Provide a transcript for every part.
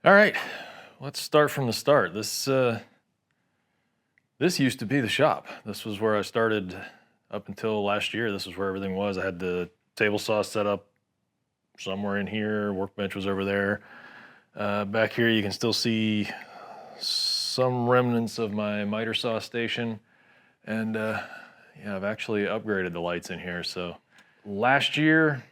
All right, let's start from the start. This used to be the shop. This was where I started up until last year. This is where everything was. I had the table saw set up somewhere in here. Workbench was over there. Back here, you can still see some remnants of my miter saw station, and yeah, I've actually upgraded the lights in here. So last year,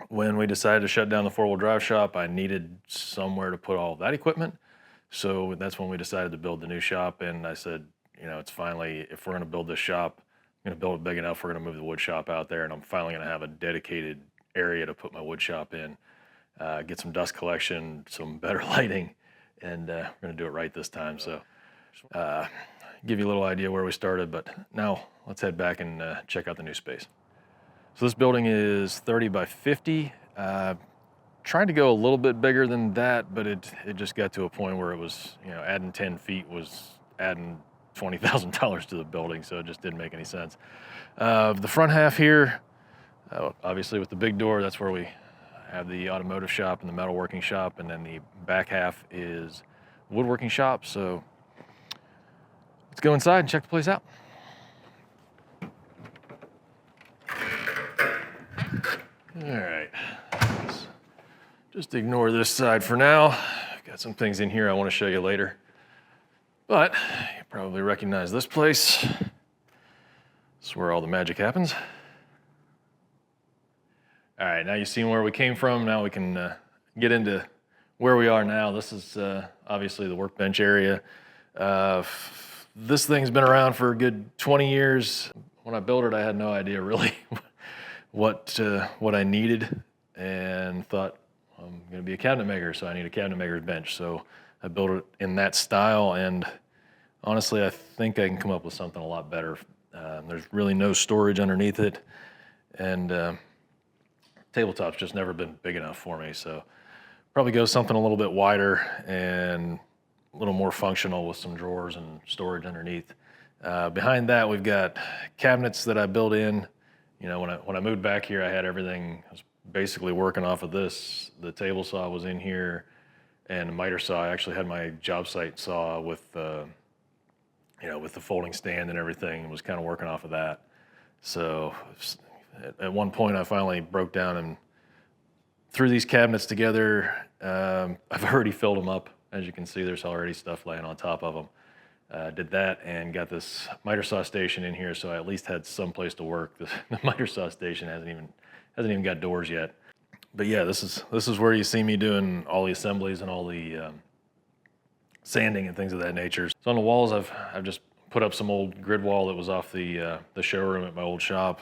when we decided to shut down the four-wheel drive shop, I needed somewhere to put all of that equipment. So that's when we decided to build the new shop. And I said, it's finally, if we're going to build this shop, I'm going to build it big enough, we're going to move the wood shop out there. And I'm finally going to have a dedicated area to put my wood shop in, get some dust collection, some better lighting, and we're going to do it right this time. So give you a little idea where we started, but now let's head back and check out the new space. So this building is 30 by 50. Trying to go a little bit bigger than that, but it just got to a point where it was, adding 10 feet was adding $20,000 to the building, so it just didn't make any sense. The front half here, obviously with the big door, that's where we have the automotive shop and the metalworking shop, and then the back half is woodworking shop. So let's go inside and check the place out. All right, let's just ignore this side for now. Got some things in here I want to show you later, but you probably recognize this place. This is where all the magic happens. All right, now you've seen where we came from. Now we can get into where we are now. This is obviously the workbench area. This thing's been around for a good 20 years. When I built it, I had no idea really what I needed, and thought, I'm going to be a cabinet maker, so I need a cabinet maker's bench. So I built it in that style, and honestly, I think I can come up with something a lot better. There's really no storage underneath it, and tabletop's just never been big enough for me. So probably go something a little bit wider and a little more functional with some drawers and storage underneath. Behind that, we've got cabinets that I built in. When I moved back here, I had everything, I was basically working off of this. The table saw was in here, and the miter saw. I actually had my job site saw with, with the folding stand and everything. Was kind of working off of that. So at one point, I finally broke down and threw these cabinets together. I've already filled them up. As you can see, there's already stuff laying on top of them. Did that and got this miter saw station in here, so I at least had some place to work. The miter saw station hasn't even got doors yet. But yeah, this is where you see me doing all the assemblies and all the sanding and things of that nature. So on the walls, I've just put up some old grid wall that was off the showroom at my old shop.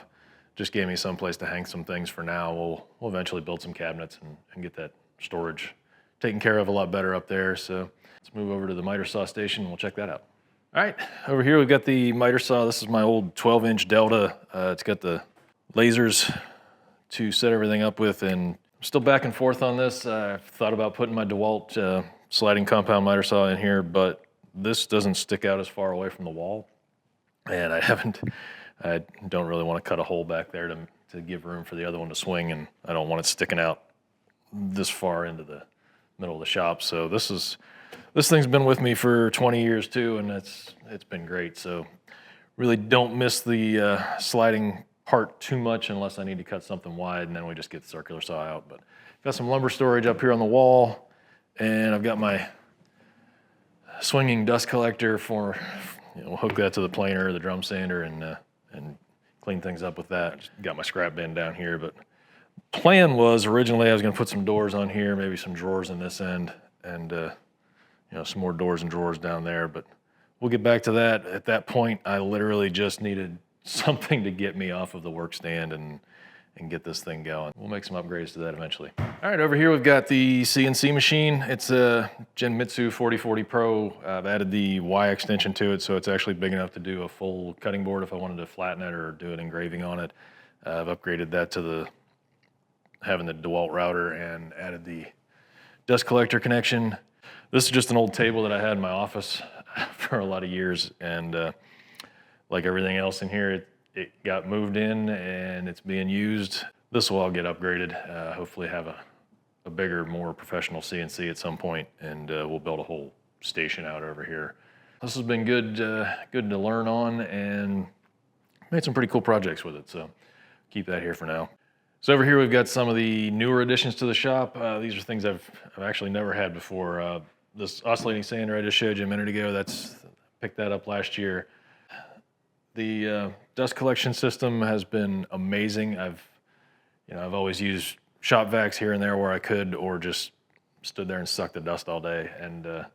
Just gave me some place to hang some things for now. We'll eventually build some cabinets and get that storage taken care of a lot better up there. So let's move over to the miter saw station and we'll check that out. All right, over here we've got the miter saw. This is my old 12-inch Delta. It's got the lasers to set everything up with, and I'm still back and forth on this. I've thought about putting my DeWalt sliding compound miter saw in here, but this doesn't stick out as far away from the wall, and I don't really want to cut a hole back there to give room for the other one to swing, and I don't want it sticking out this far into the middle of the shop. So this thing's been with me for 20 years too, and it's been great. So really don't miss the sliding part too much unless I need to cut something wide, and then we just get the circular saw out. But got some lumber storage up here on the wall, and I've got my swinging dust collector for, hook that to the planer or the drum sander and clean things up with that. Just got my scrap bin down here, but plan was originally I was going to put some doors on here, maybe some drawers in this end, and some more doors and drawers down there, but we'll get back to that. At that point, I literally just needed something to get me off of the work stand and get this thing going. We'll make some upgrades to that eventually. All right, over here we've got the CNC machine. It's a Genmitsu 4040 Pro. I've added the Y extension to it, so it's actually big enough to do a full cutting board if I wanted to flatten it or do an engraving on it. I've upgraded that to having the DeWalt router and added the dust collector connection. This is just an old table that I had in my office for a lot of years, and like everything else in here, it got moved in and it's being used. This will all get upgraded. Hopefully have a a bigger, more professional CNC at some point, and we'll build a whole station out over here. This has been good to learn on, and made some pretty cool projects with it, so keep that here for now. So over here we've got some of the newer additions to the shop. These are things I've actually never had before. This oscillating sander I just showed you a minute ago, picked that up last year. The dust collection system has been amazing. I've always used shop vacs here and there where I could, or just stood there and sucked the dust all day. And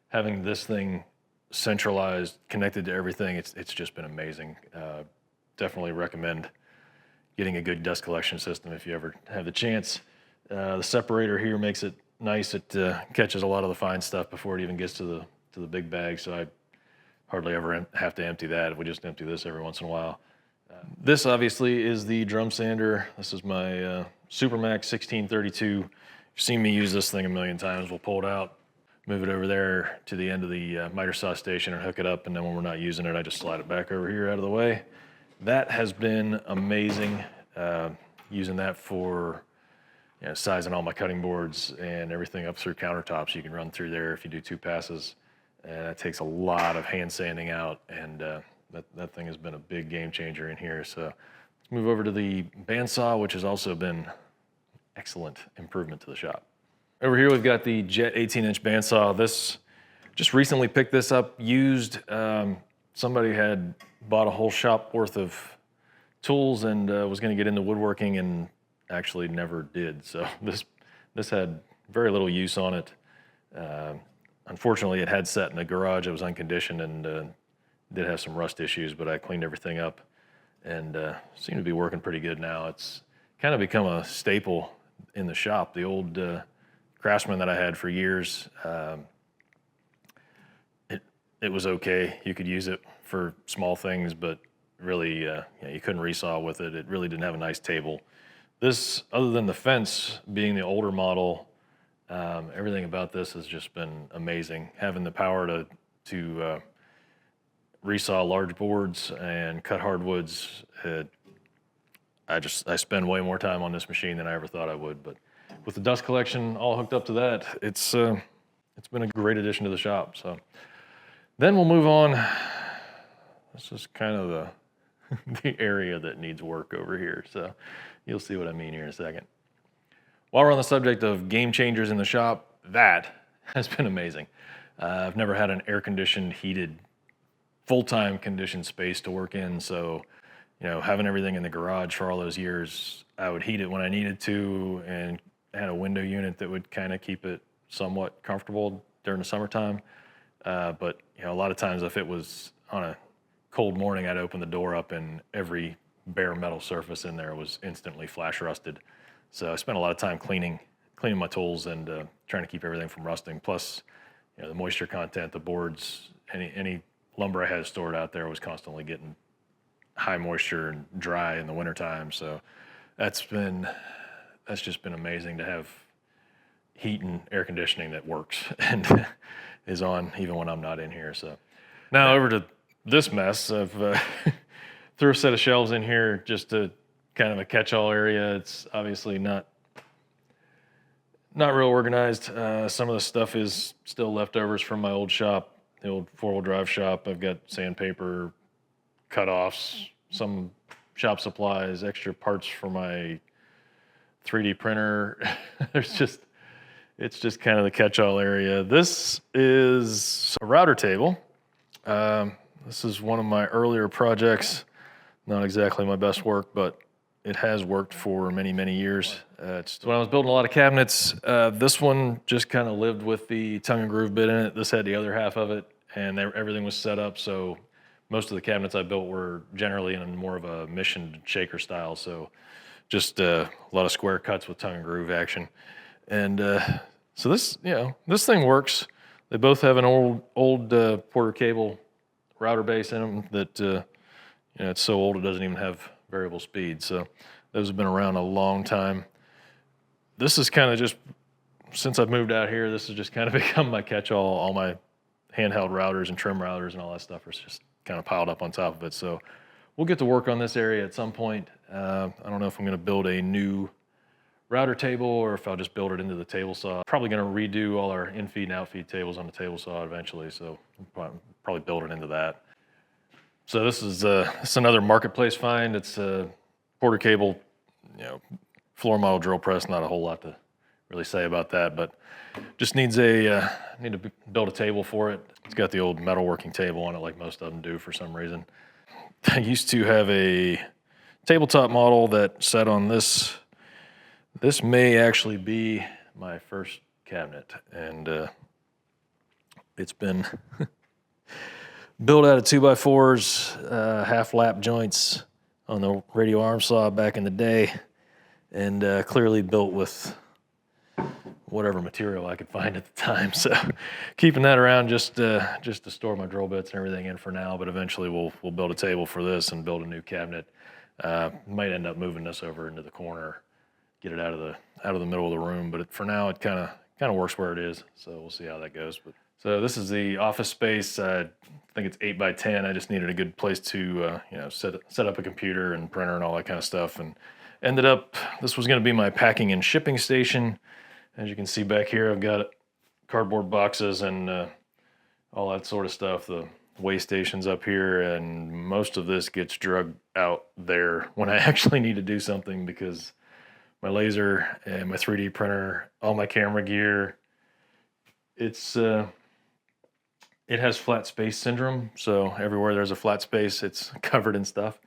having this thing centralized, connected to everything, it's just been amazing. Definitely recommend getting a good dust collection system if you ever have the chance. The separator here makes it nice. It catches a lot of the fine stuff before it even gets to the big bag, so I hardly ever have to empty that. We just empty this every once in a while. This obviously is the drum sander. This is my Supermax 1632. You've seen me use this thing a million times. We'll pull it out, move it over there to the end of the miter saw station and hook it up, and then when we're not using it, I just slide it back over here out of the way. That has been amazing, using that for sizing all my cutting boards and everything up through countertops. You can run through there if you do 2 passes, and that takes a lot of hand sanding out, and that thing has been a big game changer in here. So let's move over to the bandsaw, which has also been excellent improvement to the shop. Over here we've got the Jet 18-inch bandsaw. This, just recently picked this up used. Somebody had bought a whole shop worth of tools and was going to get into woodworking and actually never did. So this had very little use on it. Unfortunately, it had sat in the garage. It was unconditioned and did have some rust issues, but I cleaned everything up and seemed to be working pretty good now. It's kind of become a staple in the shop. The old Craftsman that I had for years, it was okay. You could use it for small things, but really you couldn't resaw with it. It really didn't have a nice table. This, other than the fence being the older model, everything about this has just been amazing. Having the power to resaw large boards and cut hardwoods, I spend way more time on this machine than I ever thought I would. But with the dust collection all hooked up to that, it's been a great addition to the shop. So then we'll move on. This is kind of the area that needs work over here. So you'll see what I mean here in a second. While we're on the subject of game changers in the shop, that has been amazing. I've never had an air-conditioned, heated, full-time conditioned space to work in. So, having everything in the garage for all those years, I would heat it when I needed to, and had a window unit that would kind of keep it somewhat comfortable during the summertime. But a lot of times if it was on a cold morning, I'd open the door up and every bare metal surface in there was instantly flash rusted. So I spent a lot of time cleaning my tools and trying to keep everything from rusting. Plus, the moisture content, the boards, any lumber I had stored out there was constantly getting high moisture and dry in the wintertime. So that's just been amazing to have heat and air conditioning that works and is on even when I'm not in here. So now over to this mess. I've threw a set of shelves in here just to kind of a catch-all area. It's obviously not real organized. Some of the stuff is still leftovers from my old shop, the old 4-wheel drive shop. I've got sandpaper, cut-offs, some shop supplies, extra parts for my 3D printer. It's just kind of the catch-all area. This is a router table. This is one of my earlier projects. Not exactly my best work, but it has worked for many, many years. When I was building a lot of cabinets, this one just kind of lived with the tongue and groove bit in it. This had the other half of it, and everything was set up. So most of the cabinets I built were generally in more of a mission shaker style. So just a lot of square cuts with tongue and groove action. And so this thing works. They both have an old Porter cable router base in them that it's so old it doesn't even have variable speed. So those have been around a long time. This is kind of just, since I've moved out here, this has just kind of become my catch-all. All my handheld routers and trim routers and all that stuff are just kind of piled up on top of it. So we'll get to work on this area at some point. I don't know if I'm going to build a new router table or if I'll just build it into the table saw. Probably gonna redo all our in-feed and out-feed tables on the table saw eventually, so probably build it into that. So this is another marketplace find. It's a quarter cable, floor model drill press. Not a whole lot to really say about that, but just need to build a table for it. It's got the old metalworking table on it like most of them do for some reason. I used to have a tabletop model that sat on this. This may actually be my first cabinet, and it's been built out of 2x4s, half lap joints on the radio arm saw back in the day, and clearly built with whatever material I could find at the time. So keeping that around just to store my drill bits and everything in for now, but eventually we'll build a table for this and build a new cabinet. Might end up moving this over into the corner, get it out of the middle of the room, but for now it kind of works where it is. So we'll see how that goes. But so this is the office space. I think it's 8x10. I just needed a good place to set up a computer and printer and all that kind of stuff, and ended up this was going to be my packing and shipping station. As you can see back here, I've got cardboard boxes and all that sort of stuff. The weigh station's up here, and most of this gets drugged out there when I actually need to do something, because my laser and my 3D printer, all my camera gear, it has flat space syndrome. So everywhere there's a flat space, it's covered in stuff.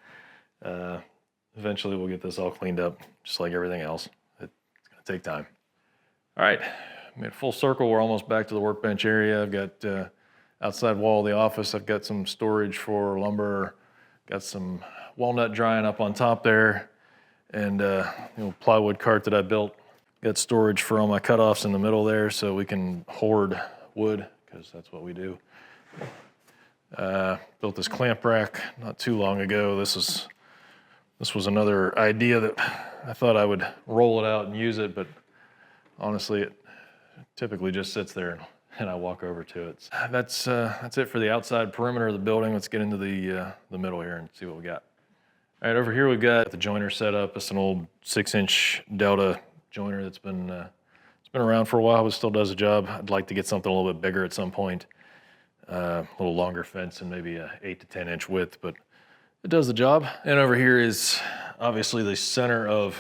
Eventually we'll get this all cleaned up, just like everything else. It's gonna take time. All right, made a full circle. We're almost back to the workbench area. I've got outside wall of the office. I've got some storage for lumber. Got some walnut drying up on top there, and plywood cart that I built. Got storage for all my cutoffs in the middle there, so we can hoard wood, because that's what we do. Built this clamp rack not too long ago. This was another idea that I thought I would roll it out and use it, but honestly, it typically just sits there and I walk over to it. That's it for the outside perimeter of the building. Let's get into the middle here and see what we got. All right, over here we've got the joiner set up. It's an old 6-inch Delta joiner that's been around for a while, but still does the job. I'd like to get something a little bit bigger at some point, a little longer fence and maybe a 8 to 10 inch width, but it does the job. And over here is obviously the center of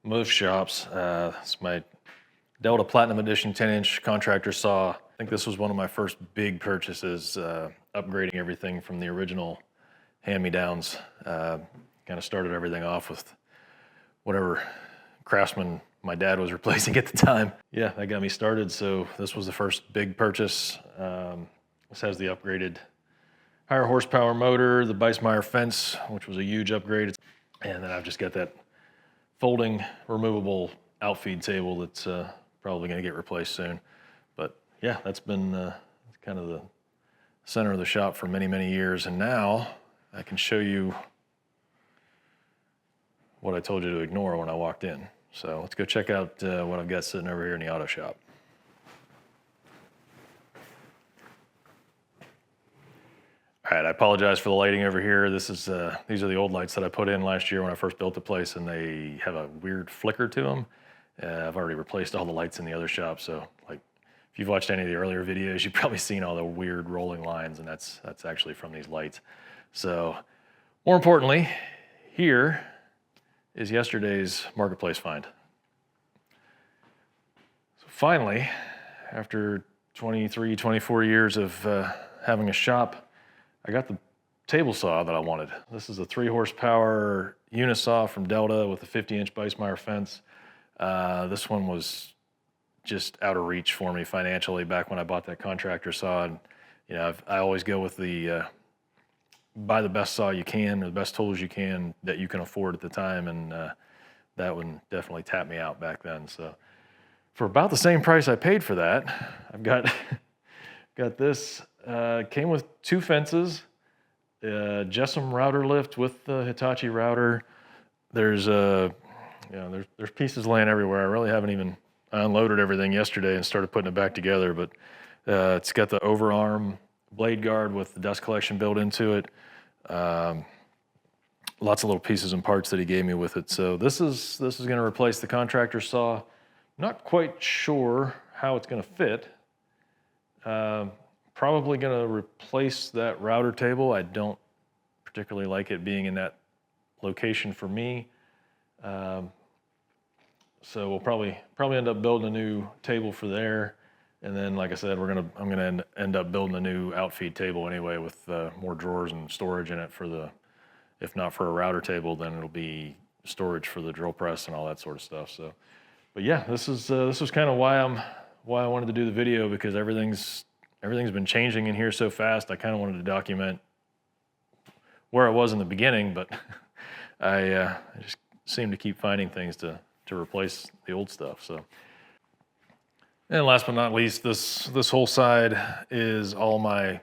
most shops. It's my Delta Platinum Edition 10-inch contractor saw. I think this was one of my first big purchases, upgrading everything from the original hand-me-downs. Kind of started everything off with whatever Craftsman my dad was replacing at the time. Yeah, that got me started. So this was the first big purchase. This has the upgraded higher horsepower motor, the Beismeyer fence, which was a huge upgrade. And then I've just got that folding, removable outfeed table that's probably going to get replaced soon. But yeah, that's been kind of the center of the shop for many, many years. And now I can show you what I told you to ignore when I walked in. So let's go check out what I've got sitting over here in the auto shop. All right, I apologize for the lighting over here. These are the old lights that I put in last year when I first built the place, and they have a weird flicker to them. I've already replaced all the lights in the other shop, so like if you've watched any of the earlier videos, you've probably seen all the weird rolling lines, and that's actually from these lights. So more importantly, here is yesterday's marketplace find. So finally, after 23, 24 years of having a shop, I got the table saw that I wanted. This is a 3-horsepower unisaw from Delta with a 50-inch Beismeyer fence. This one was just out of reach for me financially back when I bought that contractor saw. And I always go with the buy the best saw you can, or the best tools you can that you can afford at the time, and that one definitely tapped me out back then. So for about the same price I paid for that, I've got this. Came with 2 fences, Jessam router lift with the Hitachi router. There's there's pieces laying everywhere. I really haven't even unloaded everything yesterday and started putting it back together, but it's got the overarm blade guard with the dust collection built into it. lots of little pieces and parts that he gave me with it. So this is going to replace the contractor saw. Not quite sure how it's going to fit. Probably going to replace that router table. I don't particularly like it being in that location for me. So we'll probably end up building a new table for there. And then, like I said, I'm gonna end up building a new outfeed table anyway, with more drawers and storage in it for the, if not for a router table, then it'll be storage for the drill press and all that sort of stuff. So, but yeah, this was kind of why I wanted to do the video, because everything's been changing in here so fast. I kind of wanted to document where I was in the beginning, but I just seem to keep finding things to replace the old stuff. So. And last but not least, this whole side is all my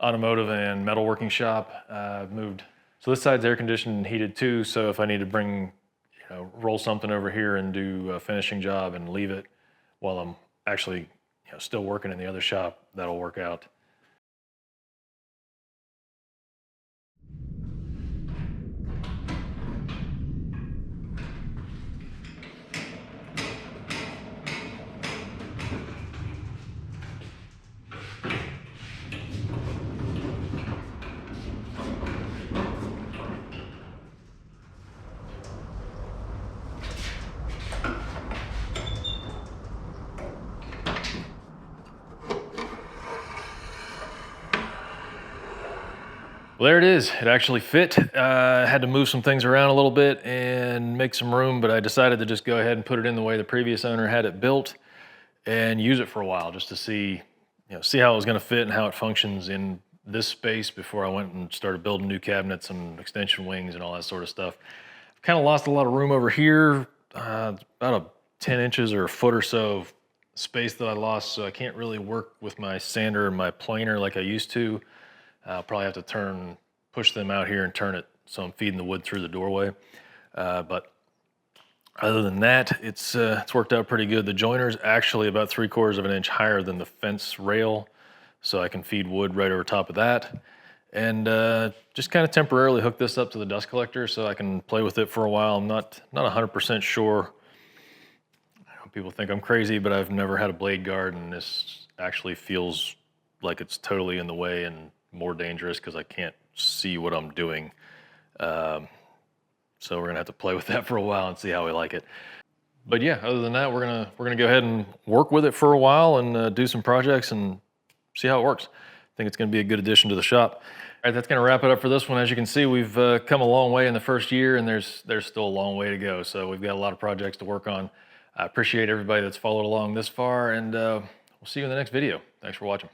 automotive and metalworking shop. I've moved, so this side's air conditioned and heated too. So if I need to bring, roll something over here and do a finishing job and leave it while I'm actually, still working in the other shop, that'll work out. Well, there it is. It actually fit. I had to move some things around a little bit and make some room, but I decided to just go ahead and put it in the way the previous owner had it built and use it for a while, just to see how it was going to fit and how it functions in this space before I went and started building new cabinets and extension wings and all that sort of stuff. I've kind of lost a lot of room over here, about 10 inches or a foot or so of space that I lost, so I can't really work with my sander and my planer like I used to. I'll probably have to push them out here and turn it so I'm feeding the wood through the doorway. But other than that, it's worked out pretty good. The joiner's actually about 3/4 of an inch higher than the fence rail, so I can feed wood right over top of that. And just kind of temporarily hook this up to the dust collector so I can play with it for a while. I'm not 100% sure. I know people think I'm crazy, but I've never had a blade guard, and this actually feels like it's totally in the way and more dangerous because I can't see what I'm doing. So we're gonna have to play with that for a while and see how we like it. But yeah, other than that, we're gonna go ahead and work with it for a while and do some projects and see how it works. I think it's gonna be a good addition to the shop. All right, that's gonna wrap it up for this one. As you can see, we've come a long way in the first year, and there's still a long way to go. So we've got a lot of projects to work on. I appreciate everybody that's followed along this far, and we'll see you in the next video. Thanks for watching.